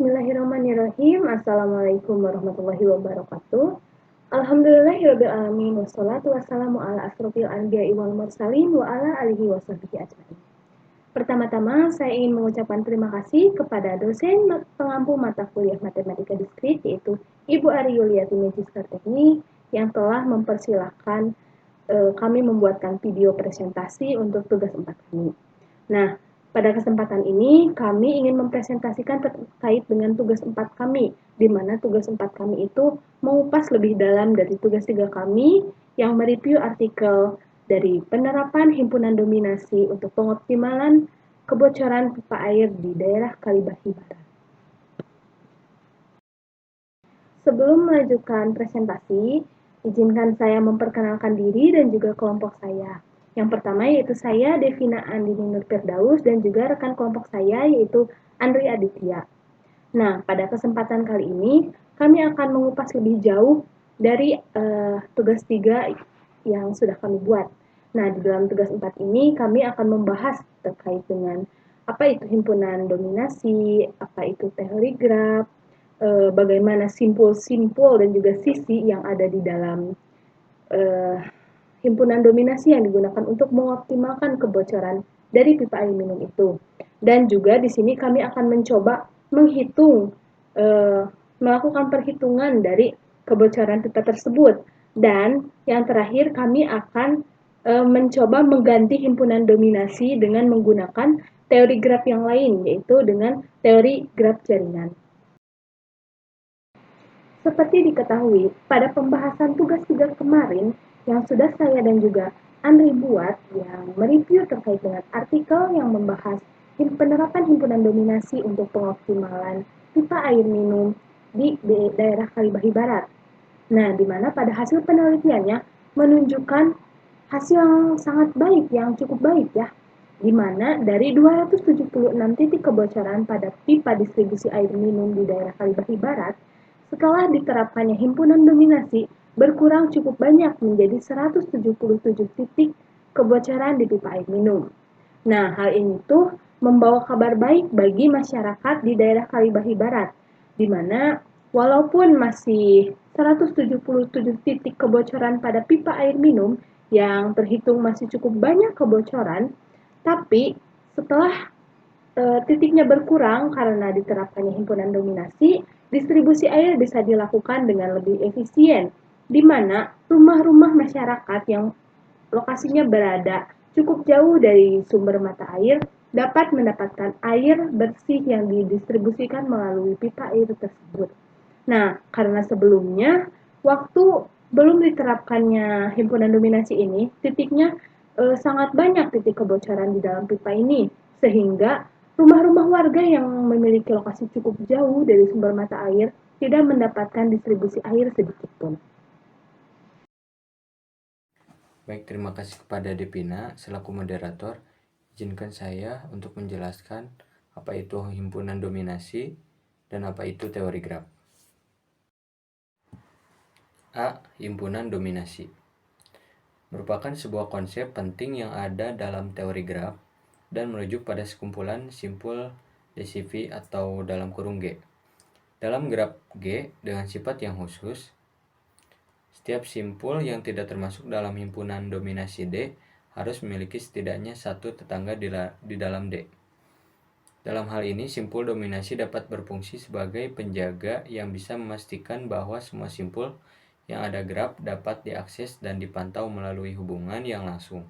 Bismillahirrahmanirrahim. Assalamualaikum warahmatullahi wabarakatuh. Alhamdulillahirabbil alamin wassalatu wassalamu ala asrofil anbiya'i wal mursalin wa ala alihi washabbihi ajmain. Pertama-tama saya ingin mengucapkan terima kasih kepada dosen pengampu mata kuliah Matematika Diskrit yaitu Ibu Ari Yuliati Magister Teknik yang telah mempersilahkan kami membuatkan video presentasi untuk tugas 4 kami. Nah, pada kesempatan ini kami ingin mempresentasikan terkait dengan tugas 4 kami, di mana tugas 4 kami itu mengupas lebih dalam dari tugas 3 kami yang mereview artikel dari penerapan himpunan dominasi untuk pengoptimalan kebocoran pipa air di daerah Kalibahi Barat. Sebelum melanjutkan presentasi, izinkan saya memperkenalkan diri dan juga kelompok saya. Yang pertama yaitu saya, Devina Andini Nur Firdaus, dan juga rekan kelompok saya yaitu Andri Aditya. Nah, pada kesempatan kali ini, kami akan mengupas lebih jauh dari tugas 3 yang sudah kami buat. Nah, di dalam tugas 4 ini, kami akan membahas terkait dengan apa itu himpunan dominasi, apa itu teori graf, bagaimana simpul-simpul dan juga sisi yang ada di dalam himpunan dominasi yang digunakan untuk mengoptimalkan kebocoran dari pipa air minum itu. Dan juga di sini kami akan mencoba menghitung, melakukan perhitungan dari kebocoran pipa tersebut. Dan yang terakhir kami akan mencoba mengganti himpunan dominasi dengan menggunakan teori graf yang lain, yaitu dengan teori graf jaringan. Seperti diketahui, pada pembahasan tugas 3 kemarin yang sudah saya dan juga Andri buat yang mereview terkait dengan artikel yang membahas penerapan himpunan dominasi untuk pengoptimalan pipa air minum di daerah Kalibahi Barat. Nah, di mana pada hasil penelitiannya menunjukkan hasil yang sangat baik, yang cukup baik ya, di mana dari 276 titik kebocoran pada pipa distribusi air minum di daerah Kalibahi Barat, setelah diterapkannya himpunan dominasi, berkurang cukup banyak menjadi 177 titik kebocoran di pipa air minum. Nah, hal ini tuh membawa kabar baik bagi masyarakat di daerah Kalibahi Barat, di mana walaupun masih 177 titik kebocoran pada pipa air minum yang terhitung masih cukup banyak kebocoran, tapi setelah titiknya berkurang karena diterapkannya himpunan dominasi, distribusi air bisa dilakukan dengan lebih efisien, di mana rumah-rumah masyarakat yang lokasinya berada cukup jauh dari sumber mata air dapat mendapatkan air bersih yang didistribusikan melalui pipa air tersebut. Nah, karena sebelumnya waktu belum diterapkannya himpunan dominasi ini, titiknya sangat banyak titik kebocoran di dalam pipa ini, sehingga rumah-rumah warga yang memiliki lokasi cukup jauh dari sumber mata air tidak mendapatkan distribusi air sedikit pun. Baik, terima kasih kepada Devina selaku moderator. Izinkan saya untuk menjelaskan apa itu himpunan dominasi dan apa itu teori graf. A. Himpunan dominasi merupakan sebuah konsep penting yang ada dalam teori graf dan merujuk pada sekumpulan simpul DCV atau dalam kurung G. Dalam graf G dengan sifat yang khusus, setiap simpul yang tidak termasuk dalam himpunan dominasi D harus memiliki setidaknya satu tetangga di dalam D. Dalam hal ini, simpul dominasi dapat berfungsi sebagai penjaga yang bisa memastikan bahwa semua simpul yang ada graf dapat diakses dan dipantau melalui hubungan yang langsung.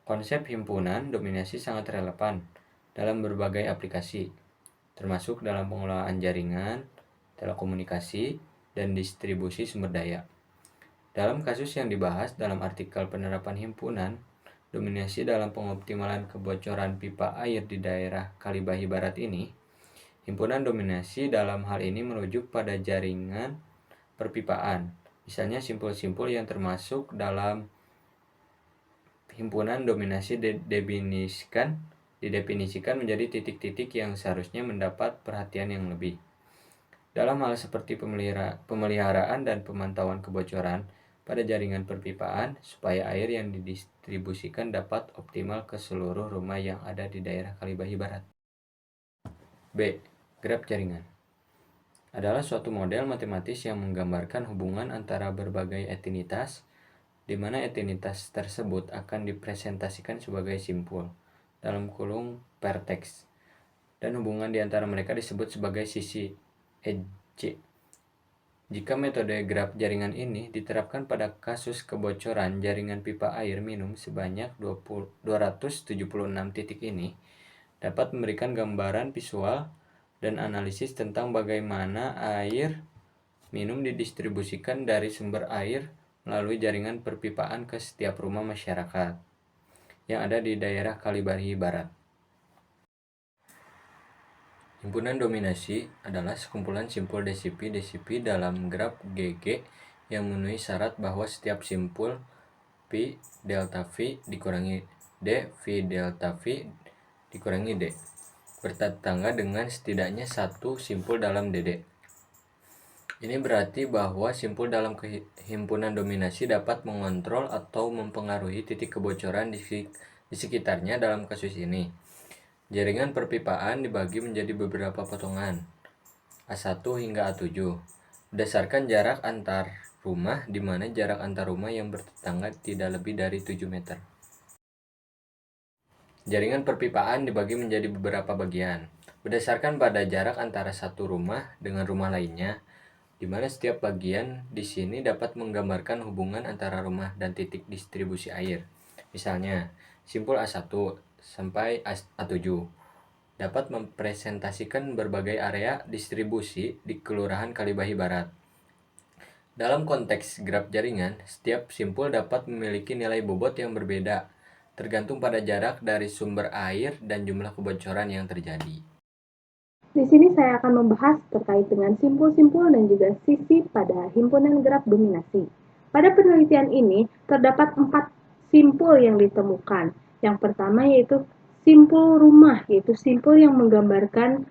Konsep himpunan dominasi sangat relevan dalam berbagai aplikasi, termasuk dalam pengelolaan jaringan, telekomunikasi, dan distribusi sumber daya. Dalam kasus yang dibahas dalam artikel penerapan himpunan dominasi dalam pengoptimalan kebocoran pipa air di daerah Kalibahi Barat ini, himpunan dominasi dalam hal ini merujuk pada jaringan perpipaan, misalnya simpul-simpul yang termasuk dalam himpunan dominasi didefinisikan menjadi titik-titik yang seharusnya mendapat perhatian yang lebih. Dalam hal seperti pemeliharaan dan pemantauan kebocoran pada jaringan perpipaan supaya air yang didistribusikan dapat optimal ke seluruh rumah yang ada di daerah Kalibahi Barat. B. Graf jaringan adalah suatu model matematis yang menggambarkan hubungan antara berbagai etinitas, di mana etinitas tersebut akan dipresentasikan sebagai simpul dalam kurung vertex, dan hubungan di antara mereka disebut sebagai sisi edge. Jika metode graf jaringan ini diterapkan pada kasus kebocoran jaringan pipa air minum sebanyak 276 titik ini, dapat memberikan gambaran visual dan analisis tentang bagaimana air minum didistribusikan dari sumber air melalui jaringan perpipaan ke setiap rumah masyarakat yang ada di daerah Kalibahi Barat. Himpunan dominasi adalah sekumpulan simpul desipi dalam graf GG yang memenuhi syarat bahwa setiap simpul Pi delta V dikurangi D, V delta V dikurangi D bertetangga dengan setidaknya satu simpul dalam DD. Ini berarti bahwa simpul dalam himpunan dominasi dapat mengontrol atau mempengaruhi titik kebocoran di sekitarnya. Dalam kasus ini, jaringan perpipaan dibagi menjadi beberapa potongan, A1 hingga A7, berdasarkan jarak antar rumah, di mana jarak antar rumah yang bertetangga tidak lebih dari 7 meter. Jaringan perpipaan dibagi menjadi beberapa bagian, berdasarkan pada jarak antara satu rumah dengan rumah lainnya, di mana setiap bagian di sini dapat menggambarkan hubungan antara rumah dan titik distribusi air. Misalnya, simpul A1 sampai A7 dapat mempresentasikan berbagai area distribusi di Kelurahan Kalibahi Barat. Dalam konteks graf jaringan, setiap simpul dapat memiliki nilai bobot yang berbeda, tergantung pada jarak dari sumber air dan jumlah kebocoran yang terjadi. Di sini saya akan membahas terkait dengan simpul-simpul dan juga sisi pada himpunan graf dominasi. Pada penelitian ini, terdapat 4 simpul yang ditemukan. Yang pertama yaitu simpul rumah, yaitu simpul yang menggambarkan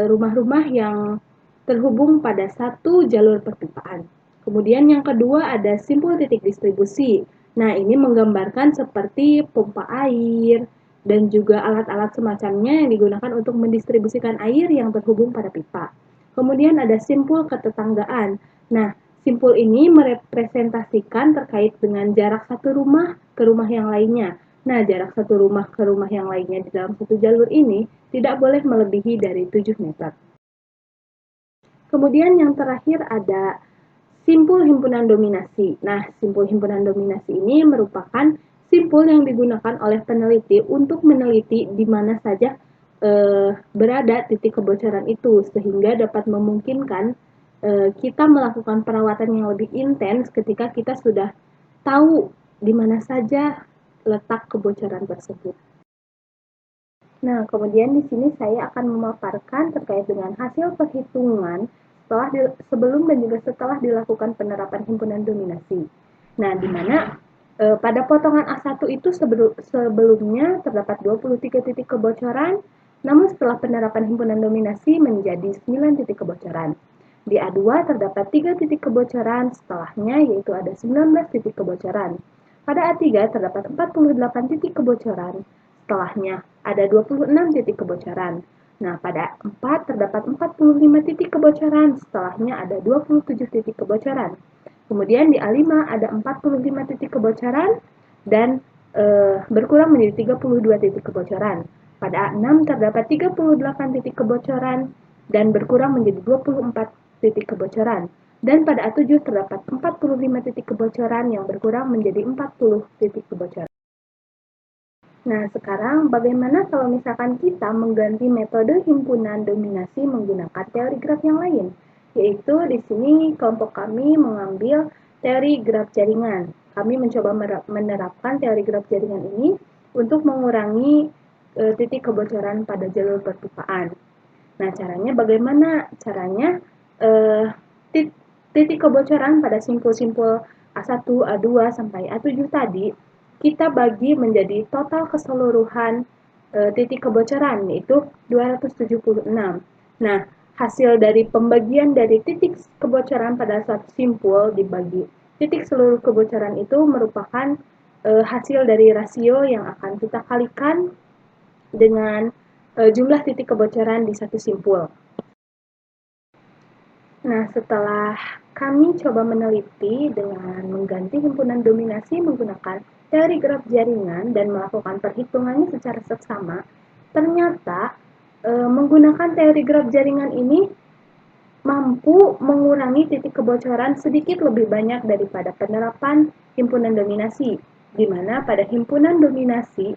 rumah-rumah yang terhubung pada satu jalur perpipaan. Kemudian yang kedua ada simpul titik distribusi. Nah, ini menggambarkan seperti pompa air dan juga alat-alat semacamnya yang digunakan untuk mendistribusikan air yang terhubung pada pipa. Kemudian ada simpul ketetanggaan. Nah, simpul ini merepresentasikan terkait dengan jarak satu rumah ke rumah yang lainnya. Nah, jarak satu rumah ke rumah yang lainnya di dalam satu jalur ini tidak boleh melebihi dari 7 meter. Kemudian yang terakhir ada simpul himpunan dominasi. Nah, simpul himpunan dominasi ini merupakan simpul yang digunakan oleh peneliti untuk meneliti di mana saja berada titik kebocoran itu, sehingga dapat memungkinkan kita melakukan perawatan yang lebih intens ketika kita sudah tahu di mana saja letak kebocoran tersebut. Nah, kemudian di sini saya akan memaparkan terkait dengan hasil perhitungan sebelum dan juga setelah dilakukan penerapan himpunan dominasi. Nah, di mana pada potongan A1 itu sebelumnya terdapat 23 titik kebocoran, namun setelah penerapan himpunan dominasi menjadi 9 titik kebocoran. Di A2 terdapat 3 titik kebocoran, setelahnya yaitu ada 19 titik kebocoran. Pada A3 terdapat 48 titik kebocoran, setelahnya ada 26 titik kebocoran. Nah, pada 4 terdapat 45 titik kebocoran, setelahnya ada 27 titik kebocoran. Kemudian di A5 ada 45 titik kebocoran dan berkurang menjadi 32 titik kebocoran. Pada A6 terdapat 38 titik kebocoran dan berkurang menjadi 24 titik kebocoran. Dan pada A7 terdapat 45 titik kebocoran yang berkurang menjadi 40 titik kebocoran. Nah, sekarang bagaimana kalau misalkan kita mengganti metode himpunan dominasi menggunakan teori graf yang lain? Yaitu di sini kelompok kami mengambil teori graf jaringan. Kami mencoba menerapkan teori graf jaringan ini untuk mengurangi titik kebocoran pada jalur perpipaan. Nah, caranya bagaimana? Caranya titik kebocoran pada simpul-simpul A1, A2, sampai A7 tadi kita bagi menjadi total keseluruhan titik kebocoran, yaitu 276. Nah, hasil dari pembagian dari titik kebocoran pada satu simpul dibagi titik seluruh kebocoran itu merupakan hasil dari rasio yang akan kita kalikan dengan jumlah titik kebocoran di satu simpul. Nah, setelah kami coba meneliti dengan mengganti himpunan dominasi menggunakan teori graf jaringan dan melakukan perhitungannya secara seksama, ternyata menggunakan teori graf jaringan ini mampu mengurangi titik kebocoran sedikit lebih banyak daripada penerapan himpunan dominasi, di mana pada himpunan dominasi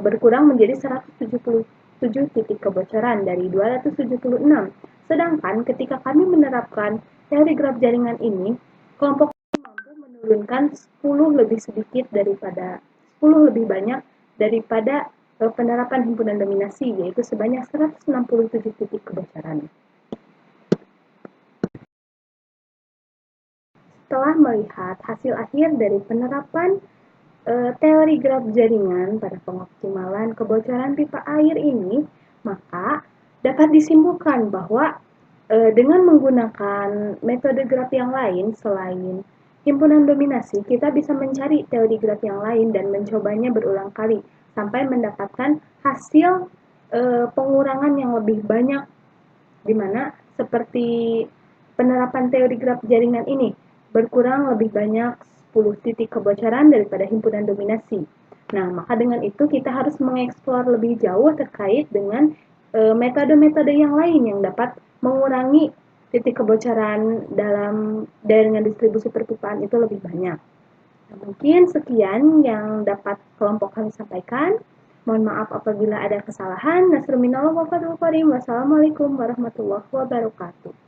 berkurang menjadi 177 titik kebocoran dari 276. Sedangkan ketika kami menerapkan teori graf jaringan ini, kelompok mampu menurunkan 10 lebih sedikit daripada 10 lebih banyak daripada penerapan himpunan dominasi, yaitu sebanyak 167 titik kebocoran. Setelah melihat hasil akhir dari penerapan teori graf jaringan pada pengoptimalan kebocoran pipa air ini, maka dapat disimpulkan bahwa dengan menggunakan metode graf yang lain selain himpunan dominasi, kita bisa mencari teori graf yang lain dan mencobanya berulang kali sampai mendapatkan hasil pengurangan yang lebih banyak, di mana seperti penerapan teori graf jaringan ini berkurang lebih banyak 10 titik kebocoran daripada himpunan dominasi. Nah, maka dengan itu kita harus mengeksplor lebih jauh terkait dengan metode-metode yang lain yang dapat mengurangi titik kebocoran dalam jaringan distribusi perpipaan itu lebih banyak. Nah, mungkin sekian yang dapat kelompok kami sampaikan. Mohon maaf apabila ada kesalahan. Nasruminallah wa fatul karim. Wassalamualaikum warahmatullahi wabarakatuh.